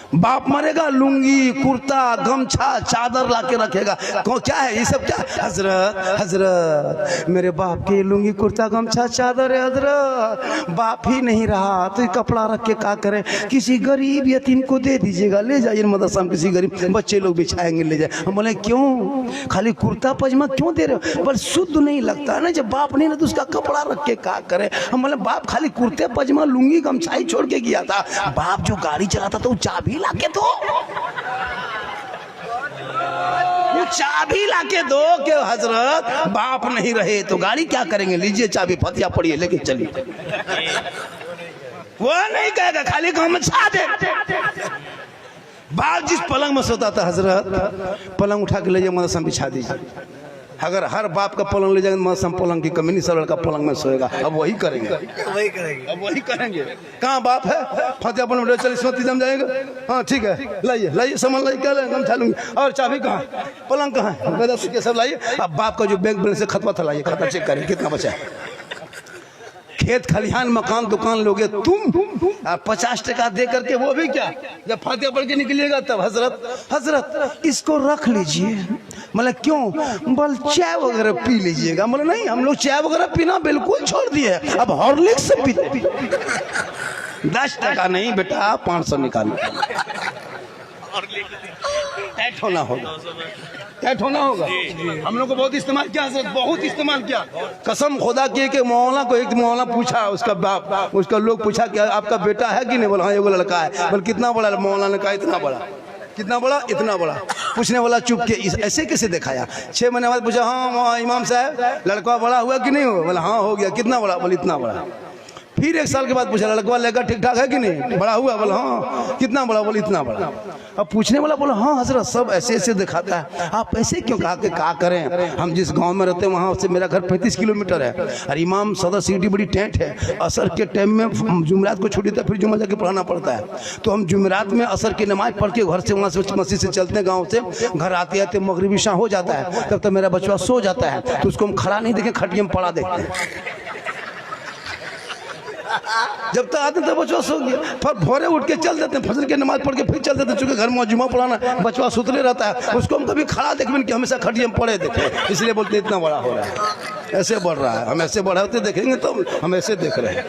बाप मरेगा लुंगी कुर्ता गमछा चादर लाके रखेगा। क्या है ये सब? क्या हजरत हजरत मेरे बाप के लुंगी कुर्ता गमछा चादर है हजरत, बाप ही नहीं रहा तो कपड़ा रख के क्या करें? किसी गरीब यतीम को दे दीजिएगा, ले जाइए मदरसा में, किसी गरीब बच्चे लोग बिछाएंगे, ले जाए। हम बोले क्यों खाली कुर्ता पजामा क्यों दे रहे हो? पर शुद्ध नहीं लगता है ना, जब बाप नहीं ना तो उसका कपड़ा रख के क्या करे? हम बोले बाप खाली कुर्ते पजामा लुंगी गमछा ही छोड़ के गया था, बाप जो गाड़ी चलाता था वो चाबी लाके दो, वो चाबी लाके दो कि हजरत बाप नहीं रहे तो गाड़ी क्या करेंगे, लीजिए चाबी फतिया पड़ी है लेके चलिए। वो नहीं कहेगा खाली गमछा दे। बाप जिस पलंग में सोता था हजरत, पलंग उठा के ले जाए मदरसा में बिछा दीजिए। अगर हर बाप का पलंग ले जाएंगे मदरसा में, पलंग की कमी नहीं, सब लड़का पलंग में सोएगा। अब वही करेंगे, अब वही करेंगे। कहाँ बाप है? फतेह पलंग चल इसमें जम जाएगा। हाँ ठीक है, लाइए लाइए सामान लाइए, क्या लाएंगे? हम उठा लूंगी। और चाबी कहाँ? पलंग कहाँ है? सब लाइए। अब बाप का जो बैंक बैलेंस से खतवा था लाइए, खाता चेक करिए कितना बचा है। खेत खलिहान मकान दुकान लोगे तुम, 50 टका दे करके, वो भी क्या जब फातिहा पढ़ के निकलिएगा तब हजरत हजरत इसको रख लीजिए। मतलब क्यों? बोल चाय वगैरह पी लीजिएगा। बोले नहीं हम लोग चाय वगैरह पीना बिल्कुल छोड़ दिए, अब हॉर्लिक्स पीते। 10 टका नहीं बेटा, 500 निकालो। टाइट होना होगा, टाइट होना होगा। हम लोग को बहुत इस्तेमाल किया, बहुत इस्तेमाल किया। कसम खुदा की कि मौलाना को एक मौलाना पूछा, उसका बाप उसका लोग पूछा कि आपका बेटा है कि नहीं? बोला हाँ एगो लड़का है। बोल कितना बड़ा? मौलाना ने कहा इतना बड़ा। कितना बड़ा? इतना बड़ा। पूछने वाला चुप के ऐसे कैसे दिखाया? 6 महीने बाद पूछा हाँ इमाम साहब लड़का बड़ा हुआ कि नहीं हुआ? बोला हाँ हो गया। कितना बड़ा? बोले इतना बड़ा। फिर 1 साल के बाद पूछा लड़का लेकर ठीक ठाक है कि नहीं? बड़ा हुआ? बोला हाँ। कितना बड़ा? बोले इतना बड़ा। अब पूछने वाला बोला हाँ हजरत सब ऐसे ऐसे दिखाता है, आप ऐसे क्यों? कहा कि क्या करें, हम जिस गांव में रहते हैं वहाँ से मेरा घर 35 किलोमीटर है, और इमाम सदर सिटी बड़ी टेंट है। असर के टाइम में जुमेरात को छुट्टी था, फिर जुम्मा जाके पढ़ाना पड़ता है, तो हम जुमेरात में असर की नमाज पढ़ के घर से वहाँ से मस्जिद से चलते हैं गाँव से, घर आते आते मगरिबी शाम हो जाता है, तब तक मेरा बचवा सो जाता है, तो उसको हम खड़ा नहीं देखें, खटिया में पड़ा देखते हैं। जब तक आते तब बचवा सो गया, फिर भोरे उठ के चल देते हैं, फजर की नमाज पढ़ के फिर चल देते हैं, चूंकि घर में जुमा पढ़ाना, बचवा सुतले रहता है, उसको हम कभी खड़ा देखें कि हमेशा खटिया में पड़े देखे, इसलिए बोलते इतना बड़ा हो रहा है, ऐसे बढ़ रहा है। हम ऐसे बढ़ाते देखेंगे तो हम ऐसे देख रहे हैं।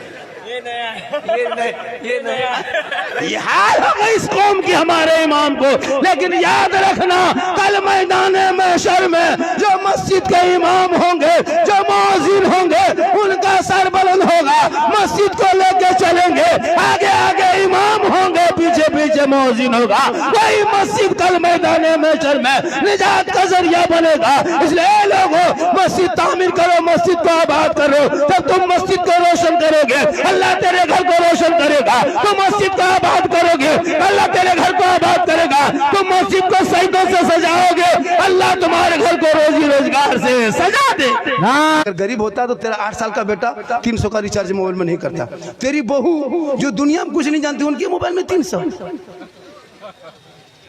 ये हाल होगा इस कौम की हमारे इमाम को। लेकिन याद रखना कल मैदान महशर में जो मस्जिद के इमाम होंगे, जो मुअज्जिन होंगे, उनका सर बुलंद होगा, मस्जिद को लेके चलेंगे, आगे आगे इमाम होंगे, पीछे पीछे मुअज्जिन होगा। वही मस्जिद कल मैदान महशर में निजात का जरिया बनेगा। इसलिए लोगों मस्जिद तामीर करो, मस्जिद को आबाद करो, तब तुम मस्जिद को रोशन करोगे, अल्लाह तेरे घर को रोशन करेगा। तुम मस्जिद को आबाद करोगे, अल्लाह तेरे घर को आबाद करेगा। तुम मस्जिद को सईदों से सजाओगे, अल्लाह तुम्हारे घर को रोजी रोजगार से सजा दे। अगर गरीब होता तो तेरा 8 साल का बेटा 300 का रिचार्ज मोबाइल में नहीं करता। तेरी बहू जो दुनिया में कुछ नहीं जानती, उनके मोबाइल में 300,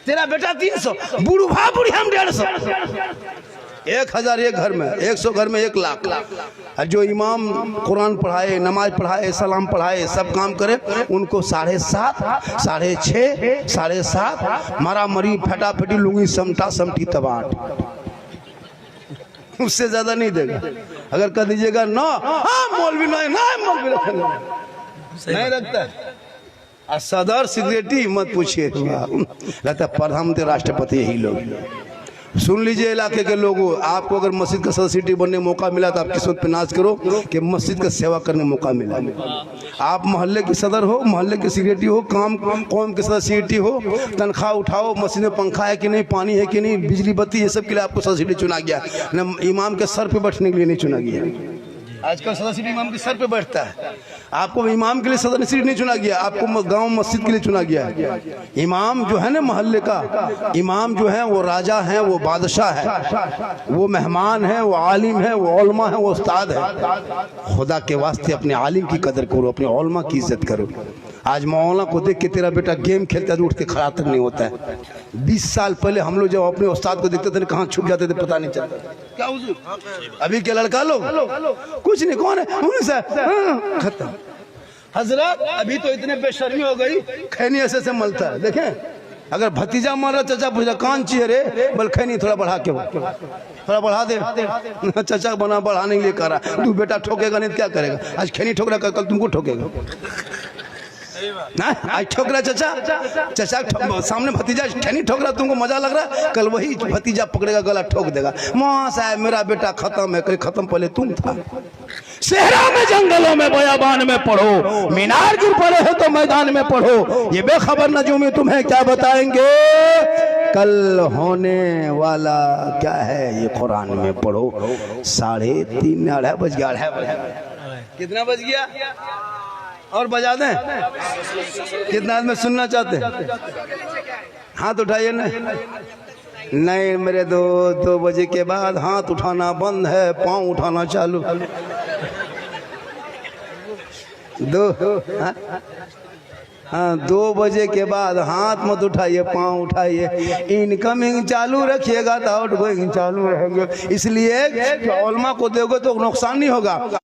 तेरा बेटा 300, बुढ़ा बुढ़ी हम 150। 1000 एक घर में, 100 घर में 1 लाख। और जो इमाम कुरान पढ़ाए, नमाज पढ़ाए, सलाम पढ़ाए, सब काम करे, उनको 7.5, 6.5, 7.5 मारा मरी फटाफटी लूंगी समटा समटी तबाट, उससे ज्यादा नहीं देगा। अगर कर दीजिएगा ना, हाँ मौलवी नहीं मौलवी नहीं रखता है। सदर सेक्रेटरी मत पूछिए, रहता प्रधानमंत्री राष्ट्रपति यही लोग। सुन लीजिए इलाके के लोगों, आपको अगर मस्जिद का सदस्य बनने का मौका मिला तो आप किस्मत पे नाज करो कि मस्जिद का सेवा करने का मौका मिला। आप मोहल्ले की सदर हो, मोहल्ले की सेक्रेटरी हो, कौम के सदस्य सेक्रेटरी हो, तनख्वाह उठाओ, मस्जिद में पंखा है कि नहीं, पानी है कि नहीं, बिजली बत्ती, ये सब के लिए आपको सदस्य चुना गया न, इमाम के सर पे बैठने के लिए नहीं चुना गया। आजकल सदस्य इमाम के सर पे बैठता है, आपको इमाम के लिए सदस्य नहीं चुना गया, आपको गांव मस्जिद के लिए चुना गया है। इमाम जो है ना मोहल्ले का इमाम जो है वो राजा है, वो बादशाह है, वो मेहमान है, वो आलिम है, वो उलमा है, वो उस्ताद है। खुदा के वास्ते अपने आलिम की कदर करो, अपने उलमा की इज्जत करो। आज मौलाना को देख के तेरा बेटा गेम खेलता है तो उठ के खड़ा तक नहीं होता है। 20 साल पहले हम लोग जब अपने उस्ताद को देखते थे कहाँ छुप जाते थे पता नहीं चलता। क्या हुजूर अभी के लड़का लोग कुछ नहीं, कौन है खत्म। हजरत अभी तो इतने बेशर्मी हो गई, खैनी ऐसे मलता है, देखें अगर भतीजा मारा चचा पूछा कान चाहिए रे, बोल खैनी थोड़ा बढ़ा के, थोड़ा बढ़ा दे। चचा बना बढ़ाने के लिए करा, तू बेटा ठोकेगा नहीं तो क्या करेगा? आज खैनी ठोक रहा, कल तुमको ठोकेगा ना। आज ठोक रहा चचा, चचा सामने भतीजा खैनी ठोक रहा, तुमको मजा लग रहा, कल वही भतीजा पकड़ेगा गला ठोक देगा। मां साहब मेरा बेटा खत्म है, खत्म पहले तुम था। सेहरा में जंगलों में बयाबान में पढ़ो, मीनार गिर पड़े हो तो मैदान में पढ़ो, ये बेखबर नजूमी तुम्हें क्या बताएंगे, कल होने वाला क्या है ये कुरान में पढ़ो। 3:30 2:30 बज गया, 2:30 बज गया। कितना बज गया? और बजा दें? कितना आदमी सुनना चाहते हैं? हाथ उठाइए ना। नहीं मेरे 2 बजे के बाद हाथ उठाना बंद है, पाँव उठाना चालू। 2 बजे के बाद हाथ मत उठाइए, पाँव उठाइए। इनकमिंग चालू रखिएगा तो आउटगोइंग चालू रहेंगे। इसलिए उलमा को दोगे तो नुकसान नहीं होगा।